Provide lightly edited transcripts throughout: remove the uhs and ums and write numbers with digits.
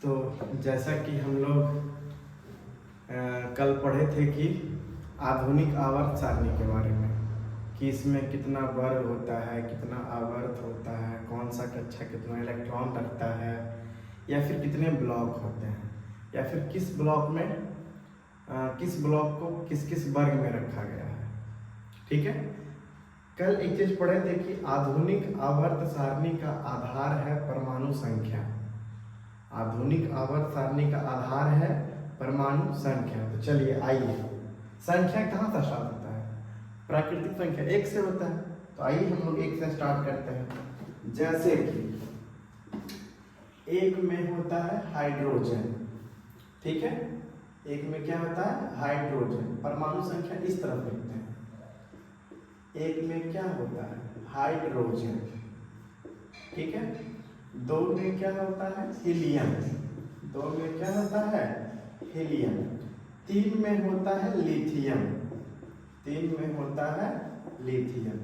तो जैसा कि हम लोग कल पढ़े थे कि आधुनिक आवर्त सारणी के बारे में, कि इसमें कितना वर्ग होता है, कितना आवर्त होता है, कौन सा कक्षा कितना इलेक्ट्रॉन रखता है, या फिर कितने ब्लॉक होते हैं, या फिर किस ब्लॉक में किस ब्लॉक को किस किस वर्ग में रखा गया है। ठीक है, कल एक चीज पढ़े थे कि आधुनिक आवर्त सारणी का आधार है परमाणु संख्या। आधुनिक आवर्त सारणी का आधार है परमाणु संख्या। तो चलिए आइए, संख्या कहाँ से स्टार्ट होता है? प्राकृतिक संख्या एक से होता है। तो आइए हम लोग एक से स्टार्ट करते हैं। जैसे कि एक में होता है हाइड्रोजन। ठीक है, एक में क्या होता है? हाइड्रोजन। परमाणु संख्या इस तरफ लिखते हैं। एक में क्या होता है? हाइड्रोजन। ठीक है, दो में क्या होता है? हीलियम। दो में क्या होता है? हीलियम। तीन में होता है लिथियम। तीन में होता है लिथियम।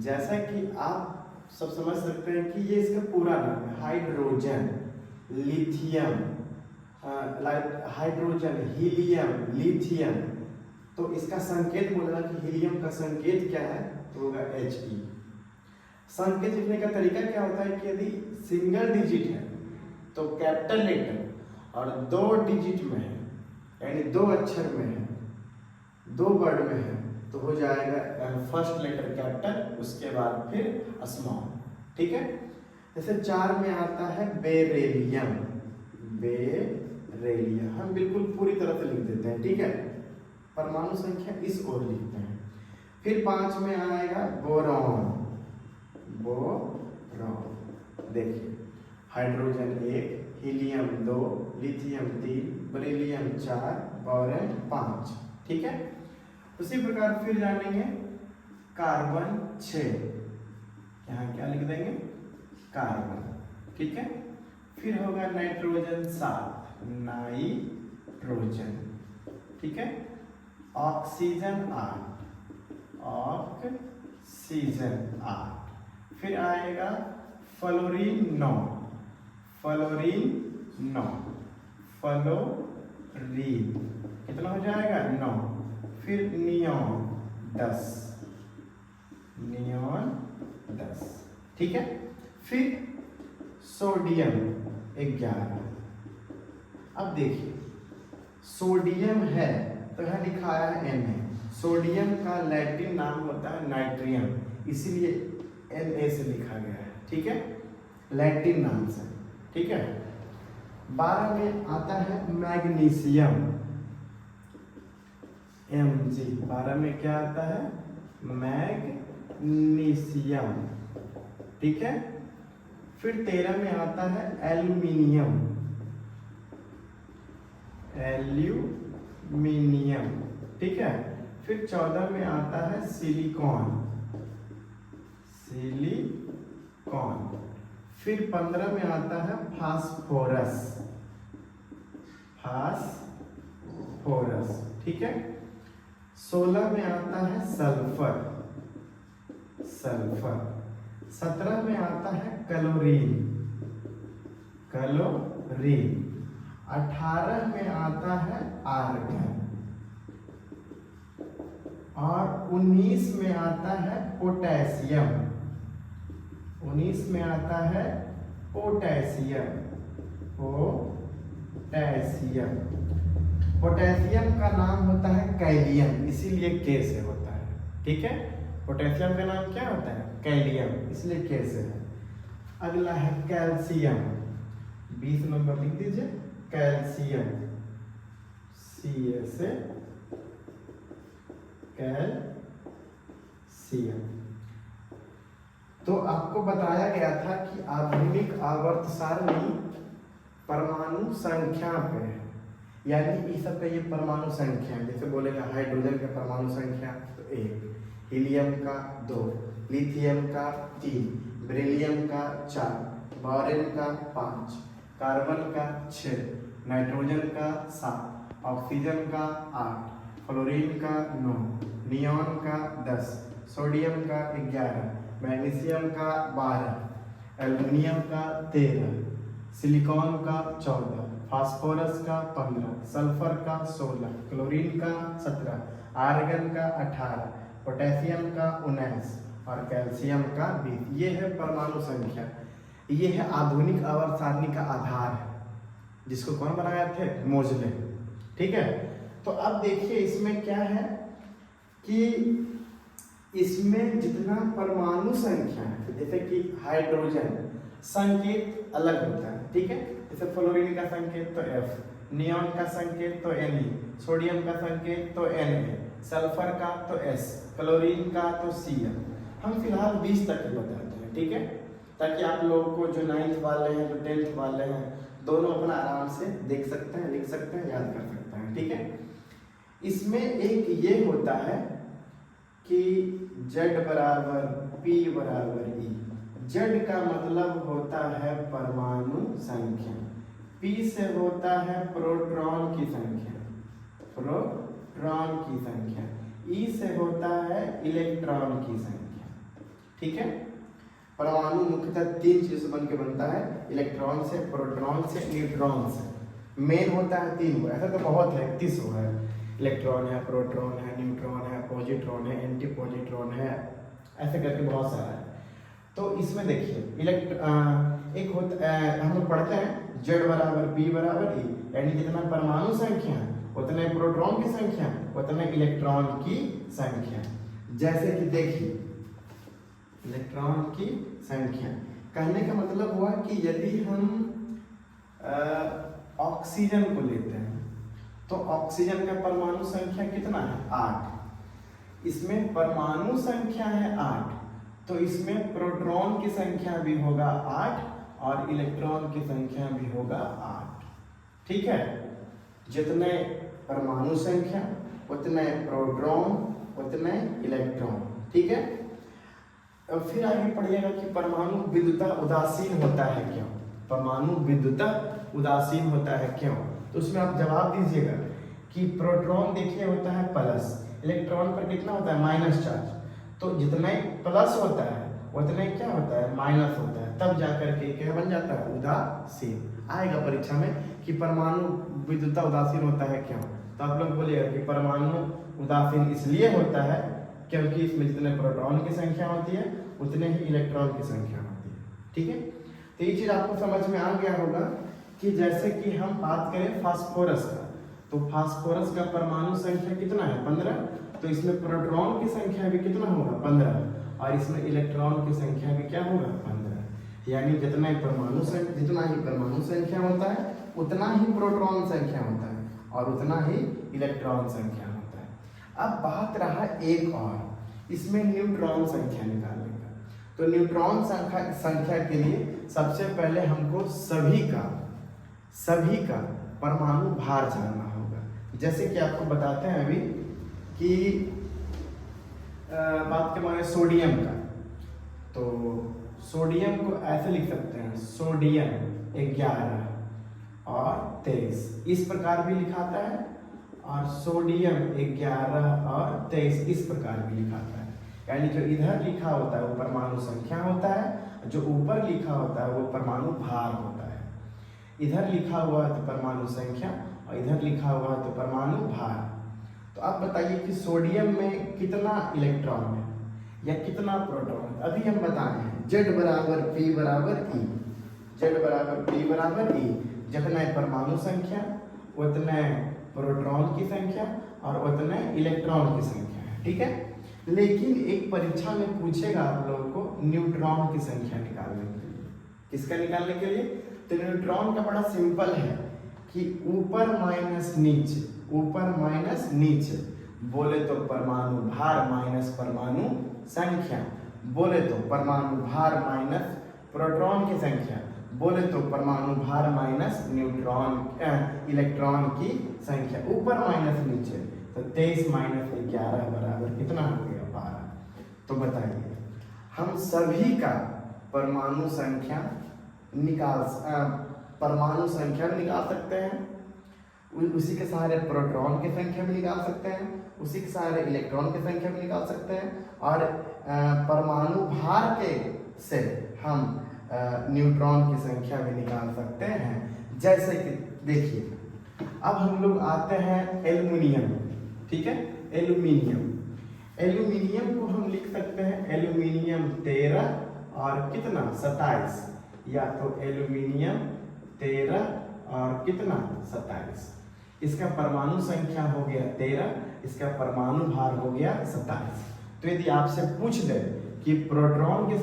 जैसा कि आप सब समझ सकते हैं कि ये इसका पूरा नाम है, hydrogen, lithium, hydrogen, helium, lithium. तो इसका संकेत बोलेगा कि हीलियम का संकेत क्या है, तो होगा He। संकेत लिखने का तरीका क्या होता है कि यदि सिंगल डिजिट है तो कैपिटल लेटर, और दो डिजिट में है यानी दो अक्षर में है, दो वर्ड में है, तो हो जाएगा फर्स्ट लेटर कैपिटल, उसके बाद फिर स्मॉल। ठीक है, जैसे चार में आता है बेरेलियम। बेरेलियम हम बिल्कुल पूरी तरह से लिख देते हैं। ठीक है, परमाणु संख्या इस ओर लिखते हैं। फिर पांच में आएगा बोरॉन। बोरॉन देखिए, हाइड्रोजन एक, हीलियम दो, लिथियम तीन, बेरिलियम चार, बोरॉन पांच। ठीक है, उसी प्रकार फिर जानेंगे कार्बन 6। यहाँ क्या लिख देंगे? कार्बन। ठीक है, फिर होगा नाइट्रोजन 7, नाइट्रोजन। ठीक है, ऑक्सीजन 8, ऑक्सीजन 8। फिर आएगा फ्लोरीन 9, फ्लोरीन 9, फ्लोरीन कितना हो जाएगा? 9। फिर नियॉन 10, नियॉन 10। ठीक है, फिर सोडियम 11। अब देखिए, सोडियम है तो यह लिखा है Na। सोडियम का लैटिन नाम होता है नाइट्रियम, इसीलिए Na से लिखा गया है। ठीक है, लैटिन नाम से। ठीक है, 12 में आता है मैग्नीशियम, Mg। 12 में क्या आता है? मैग्नीशियम। ठीक है, फिर 13 में आता है एल्यूमिनियम, एल्यूमिनियम। ठीक है, फिर 14 में आता है सिलिकॉन, सिलिकॉन। फिर 15 में आता है फास्फोरस, फास्फोरस। ठीक है, 16 में आता है सल्फर, सल्फर। 17 में आता है क्लोरीन, क्लोरीन। 18 में आता है आर्गन, और 19 में आता है पोटेशियम। 19 में आता है पोटेशियम, पोटेशियम। पोटेशियम का नाम होता है कैलियम, इसीलिए के से होता है। ठीक है, पोटेशियम का नाम क्या होता है? कैलियम, इसलिए के से है। अगला है कैल्शियम, 20 नंबर लिख दीजिए, कैल्शियम, Ca से कैल्शियम। तो आपको बताया गया था कि आधुनिक आवर्त सारणी परमाणु संख्या पे है, यानी इस सब का ये परमाणु संख्या। जैसे बोलेगा हाइड्रोजन का परमाणु संख्या तो 1, हीलियम का 2, लिथियम का 3, बेरिलियम का 4, बोरॉन का 5, कार्बन का 6, नाइट्रोजन का 7, ऑक्सीजन का 8, फ्लोरीन का 9, नियॉन का 10, सोडियम का 11, मैग्नीशियम का 12, एल्युमिनियम का 13, सिलिकॉन का 14, फास्फोरस का 15, सल्फर का 16, क्लोरीन का 17, आर्गन का 18, पोटेशियम का 19 और कैल्शियम का 20। ये है परमाणु संख्या। ये है आधुनिक आवर्त सारणी का आधार, जिसको कौन बनाया थे? मोजले। ठीक है, तो अब देखिए इसमें क्या है कि इसमें जितना परमाणु संख्या है, जैसे कि हाइड्रोजन संकेत अलग होता है। ठीक है, जैसे फ्लोरीन का संकेत तो F, नियॉन का संकेत तो Ne, सोडियम का संकेत तो Na, सल्फर का तो S, क्लोरीन का तो Cl। हम फिलहाल 20 तक के बताते हैं। ठीक है, ताकि आप लोगों को जो 9th वाले हैं, जो 10th वाले हैं, दोनों अपना आराम से देख सकते हैं, लिख सकते हैं, याद कर सकते हैं। ठीक है, इसमें एक ये होता है कि Z बराबर P बराबर E। Z का मतलब होता है परमाणु संख्या, P से होता है प्रोटॉन की संख्या, प्रोटॉन की संख्या, E से होता है इलेक्ट्रॉन की संख्या। ठीक है, परमाणु मुख्यतः 3 चीज से बनके बनता है, इलेक्ट्रॉन से, प्रोटॉन से, न्यूट्रॉन से। मेन होता है 3 ऐसा तो बहुत है, 31 है। इलेक्ट्रॉन है, प्रोटॉन है, न्यूट्रॉन है, पॉजिट्रॉन है, एंटी पॉजिट्रॉन है, ऐसे करके बहुत सारा है। तो इसमें देखिए एक होता हम लोग पढ़ते हैं Z बराबर P बराबर E, यानी जितना परमाणु संख्या उतने प्रोटॉन की संख्या उतने इलेक्ट्रॉन की संख्या। जैसे कि देखिए इलेक्ट्रॉन की संख्या कहने का मतलब हुआ कि यदि हम ऑक्सीजन को लेते हैं तो ऑक्सीजन का परमाणु संख्या कितना है? 8। इसमें परमाणु संख्या है 8, तो इसमें प्रोटॉन की संख्या भी होगा 8 और इलेक्ट्रॉन की संख्या भी होगा 8। ठीक है, जितने परमाणु संख्या उतने प्रोटॉन उतने इलेक्ट्रॉन। ठीक है, अब फिर आगे पढ़िएगा कि परमाणु विद्युत उदासीन होता है क्यों? परमाणु विद्युत उदासीन होता है क्यों? तो उसमें आप जवाब दीजिएगा कि प्रोटॉन देखिए होता है प्लस, इलेक्ट्रॉन पर कितना होता है? Minus charge. तो जितने प्लस होता है उतने क्या होता है? माइनस होता है, तब जाकर के क्या बन जाता है? उदासीन। आएगा परीक्षा में कि परमाणु विद्युत उदासीन होता है क्यों, तो आप लोग बोलिएगा कि परमाणु उदासीन इसलिए होता है क्योंकि इसमें जितने प्रोटॉन की संख्या होती है उतने ही इलेक्ट्रॉन की संख्या होती है। ठीक है, तो ये चीज आपको समझ में आ गया होगा कि जैसे कि हम बात करें फास्फोरस का, तो फास्फोरस का परमाणु संख्या कितना है? 15। तो इसमें प्रोटॉन की संख्या भी कितना होगा? 15, और इसमें इलेक्ट्रॉन की संख्या भी क्या होगा? 15। यानी जितना ही परमाणु संख्या होता है उतना ही प्रोटॉन संख्या होता है और उतना ही इलेक्ट्रॉन संख्या होता है। अब बात रहा एक और, इसमें न्यूट्रॉन संख्या निकालने का। तो न्यूट्रॉन संख्या के लिए सबसे पहले हमको सभी का परमाणु भार जानना होगा। जैसे कि आपको बताते हैं अभी कि बात के बारे सोडियम का, तो सोडियम को ऐसे लिख सकते हैं, सोडियम 11 और 23, इस प्रकार भी लिखाता है, और सोडियम 11 और 23 इस प्रकार भी लिखाता है। यानी जो इधर लिखा होता है वो परमाणु संख्या होता है, जो ऊपर लिखा होता है वो परमाणु भार होता है। इधर लिखा हुआ है तो परमाणु संख्या और इधर लिखा हुआ है तो परमाणु भार। तो आप बताइए कि सोडियम में कितना इलेक्ट्रॉन है या कितना प्रोटॉन है? अभी हम बताए हैं Z बराबर P बराबर E, Z बराबर P बराबर E, जितना परमाणु संख्या उतने प्रोटॉन की संख्या और उतने इलेक्ट्रॉन की संख्या है। ठीक है, लेकिन एक परीक्षा में पूछेगा आप लोगों को न्यूट्रॉन की संख्या निकालने के लिए। किसका निकालने के लिए? तो न्यूट्रॉन का बड़ा सिंपल है कि ऊपर माइनस नीचे, बोले तो परमाणु भार माइनस परमाणु संख्या, बोले तो परमाणु भार माइनस प्रोटॉन की संख्या, बोले तो परमाणु भार माइनस इलेक्ट्रॉन की संख्या। ऊपर माइनस नीचे, तो 23 माइनस 11 बराबर कितना हो गया? 12। तो बताइए हम सभी का परमाणु संख्या निकाल सकते हैं, उसी के सहारे प्रोटॉन की संख्या भी निकाल सकते हैं, उसी के सहारे इलेक्ट्रॉन की संख्या भी निकाल सकते हैं, और परमाणु भार के से हम न्यूट्रॉन की संख्या भी निकाल सकते हैं। जैसे कि देखिए, अब हम लोग आते हैं एल्युमिनियम, ठीक है, एल्युमिनियम। एल्युमिनियम को हम लिख सकते हैं एल्युमिनियम 13 और कितना 27, या तो एल्युमिनियम 13 और कितना 27। इसका परमाणु संख्या हो गया 13, इसका परमाणु भार हो गया 27। तो यदि आपसे पूछ दे कि प्रोटॉन की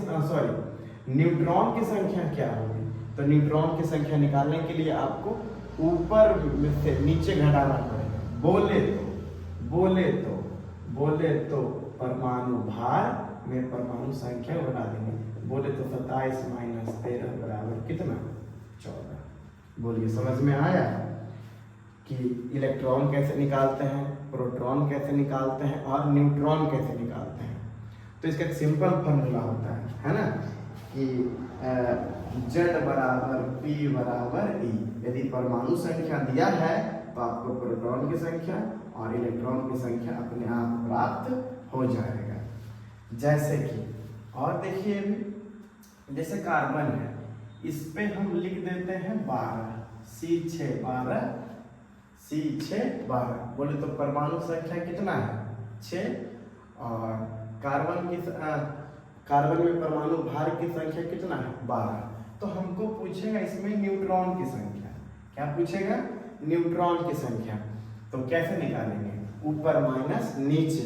न्यूट्रॉन की संख्या क्या होगी, तो न्यूट्रॉन की संख्या निकालने के लिए आपको ऊपर से नीचे घटाना पड़ेगा। बोले तो परमाणु भार में परमाणु संख्या बढ़ा देंगे। बोले तो 27 माइनस 13 बराबर कितना 14। बोलिए समझ में आया कि इलेक्ट्रॉन कैसे निकालते हैं, प्रोटॉन कैसे निकालते हैं और न्यूट्रॉन कैसे निकालते हैं। तो इसका एक सिंपल फॉर्मूला होता है ना, कि Z बराबर P बराबर E। यदि परमाणु संख्या दिया है तो आपको प्रोटॉन की संख्या और इलेक्ट्रॉन की संख्या अपने आप प्राप्त हो जाएगा। जैसे कि और देखिए, जैसे कार्बन है, इस पे हम लिख देते हैं 12, C6 12। बोले तो परमाणु संख्या कितना है 6, और कार्बन में परमाणु भार की संख्या कितना है 12। तो हमको पूछेगा इसमें न्यूट्रॉन की संख्या। क्या पूछेगा? न्यूट्रॉन की संख्या। तो कैसे निकालेंगे? ऊपर माइनस नीचे।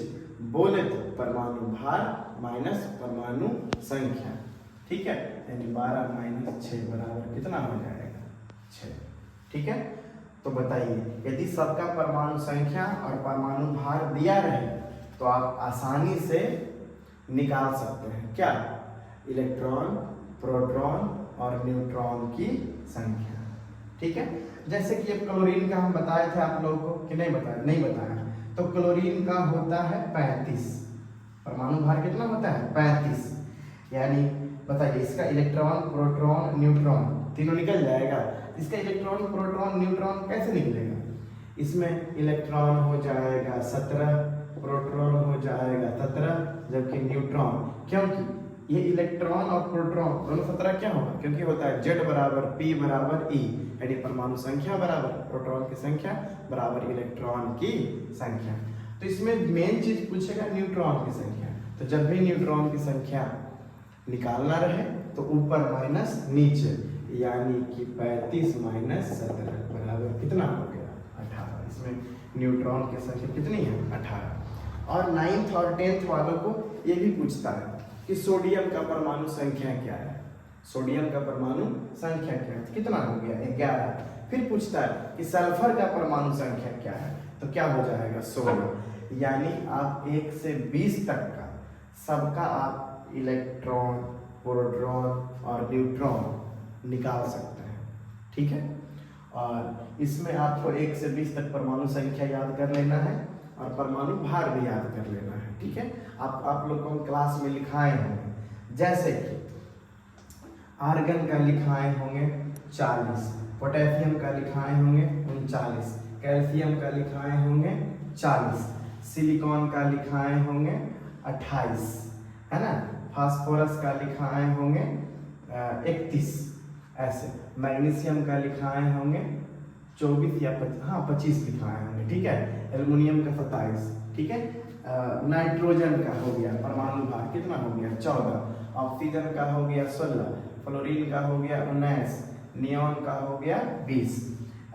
बोले तो परमाणु भार माइनस परमाणु संख्या, ठीक है, यानी 12 माइनस 6 बराबर कितना हो जाएगा 6। ठीक है, तो बताइए, यदि सबका परमाणु संख्या और परमाणु भार दिया रहे तो आप आसानी से निकाल सकते हैं क्या? इलेक्ट्रॉन, प्रोटॉन और न्यूट्रॉन की संख्या। ठीक है, जैसे कि अब क्लोरीन का हम बताए थे आप लोगों को कि नहीं बताया? नहीं बताया। तो क्लोरीन का होता है 35, परमाणु भार कितना होता है 35। यानी बताइए, इसका इलेक्ट्रॉन, प्रोटॉन, न्यूट्रॉन तीनों निकल जाएगा। इसका इलेक्ट्रॉन, प्रोटॉन, न्यूट्रॉन कैसे निकलेगा? इसमें इलेक्ट्रॉन हो जाएगा 17, प्रोटॉन हो जाएगा 17, जबकि न्यूट्रॉन, क्योंकि ये इलेक्ट्रॉन और प्रोटॉन दोनों 17 क्या होगा? क्योंकि होता है Z बराबर P बराबर E, यानी परमाणु संख्या बराबर प्रोटॉन की संख्या बराबर इलेक्ट्रॉन की संख्या। तो इसमें मेन चीज पूछेगा न्यूट्रॉन की संख्या। तो जब भी न्यूट्रॉन की संख्या निकालना रहे तो ऊपर माइनस नीचे, यानी कि 35 माइनस 17 बराबर कितना हो गया 18। इसमें न्यूट्रॉन की संख्या कितनी है 18। और 9th और 10th वालों को ये भी पूछता है कि सोडियम का परमाणु संख्या क्या है। सोडियम का परमाणु संख्या क्या है? कितना हो गया 11। फिर पूछता है कि सल्फर का परमाणु संख्या क्या है, तो क्या हो जाएगा 16। यानी आप 1 से 20 तक का सबका आप इलेक्ट्रॉन, प्रोटॉन और न्यूट्रॉन निकाल सकते हैं। ठीक है, और इसमें आपको 1 से 20 तक परमाणु संख्या याद कर लेना है और परमाणु भार भी याद कर लेना है। ठीक है, आप लोग को हम क्लास में लिखाए होंगे। जैसे कि आर्गन का लिखाए होंगे 40, पोटेशियम का लिखाए होंगे 39, कैल्शियम का लिखाए होंगे 40, सिलिकॉन का लिखाए होंगे 28, है ना, फास्फोरस का लिखाए होंगे 31, ऐसे मैग्नीशियम का लिखाए होंगे 24 या 25 लिखाए होंगे। ठीक है, एल्युमिनियम का 27। ठीक है, नाइट्रोजन का हो गया परमाणु भार कितना हो गया 14, ऑक्सीजन का हो गया 16, फ्लोरीन का हो गया 19, नियॉन का हो गया 20।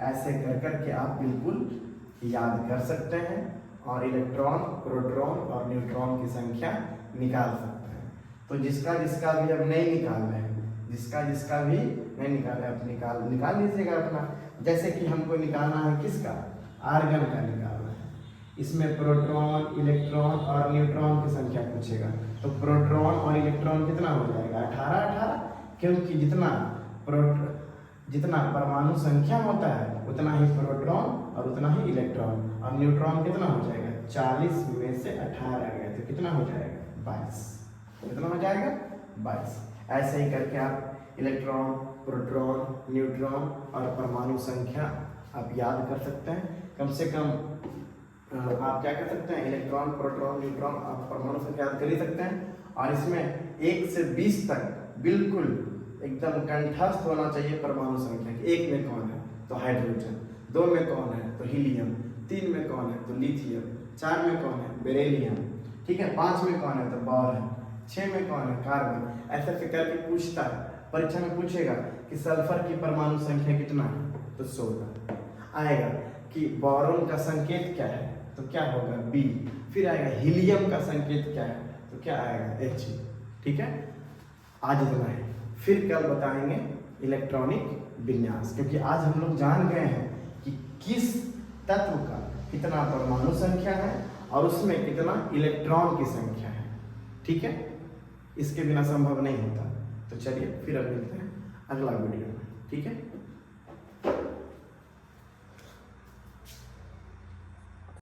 ऐसे कर करके आप बिल्कुल याद कर सकते हैं और इलेक्ट्रॉन, प्रोटॉन और न्यूट्रॉन की संख्या निकाल सकते हैं। तो जिसका भी अब नहीं निकाल रहे हैं, जिसका भी नहीं निकाला है, आप निकाल लीजिएगा अपना। जैसे कि हमको निकालना है किसका? आर्गन का निकालना है। इसमें प्रोटॉन, इलेक्ट्रॉन और न्यूट्रॉन की संख्या पूछेगा, तो प्रोटॉन और इलेक्ट्रॉन कितना हो जाएगा 18, क्योंकि जितना परमाणु संख्या होता है उतना ही प्रोटॉन और उतना ही इलेक्ट्रॉन। और न्यूट्रॉन कितना हो जाएगा 40 में से 18 गया तो कितना हो जाएगा 22। कितना हो जाएगा 22। ऐसे ही करके आप इलेक्ट्रॉन, प्रोटॉन, न्यूट्रॉन और परमाणु संख्या आप याद कर सकते हैं। कम से कम आप क्या कर सकते हैं, इलेक्ट्रॉन, प्रोटॉन, न्यूट्रॉन और परमाणु संख्या याद कर ही सकते हैं। और इसमें 1 से 20 तक बिल्कुल एकदम कंठस्थ होना चाहिए परमाणु संख्या कि एक में कौन है तो हाइड्रोजन, दो में कौन है तो हीलियम, तीन में कौन है तो लिथियम, चार में कौन है बेरिलियम, ठीक है, पांच में कौन है तो बोरॉन, छह में कौन है कार्बन। ऐसे ऐसे करके पूछता है, परीक्षा में पूछेगा कि सल्फर की परमाणु संख्या कितना है तो 16 आएगा, कि बोरॉन का संकेत क्या है तो क्या होगा बी, फिर आएगा हीलियम का संकेत क्या है तो क्या आएगा एच। ठीक है, आज इतना है, फिर कल बताएंगे इलेक्ट्रॉनिक विन्यास, क्योंकि आज हम लोग जान गए हैं कि किस तत्व का कितना परमाणु संख्या है और उसमें कितना इलेक्ट्रॉन की संख्या है। ठीक है, इसके बिना संभव नहीं होता। तो चलिए फिर अब मिलते हैं अगला वीडियो में। ठीक है।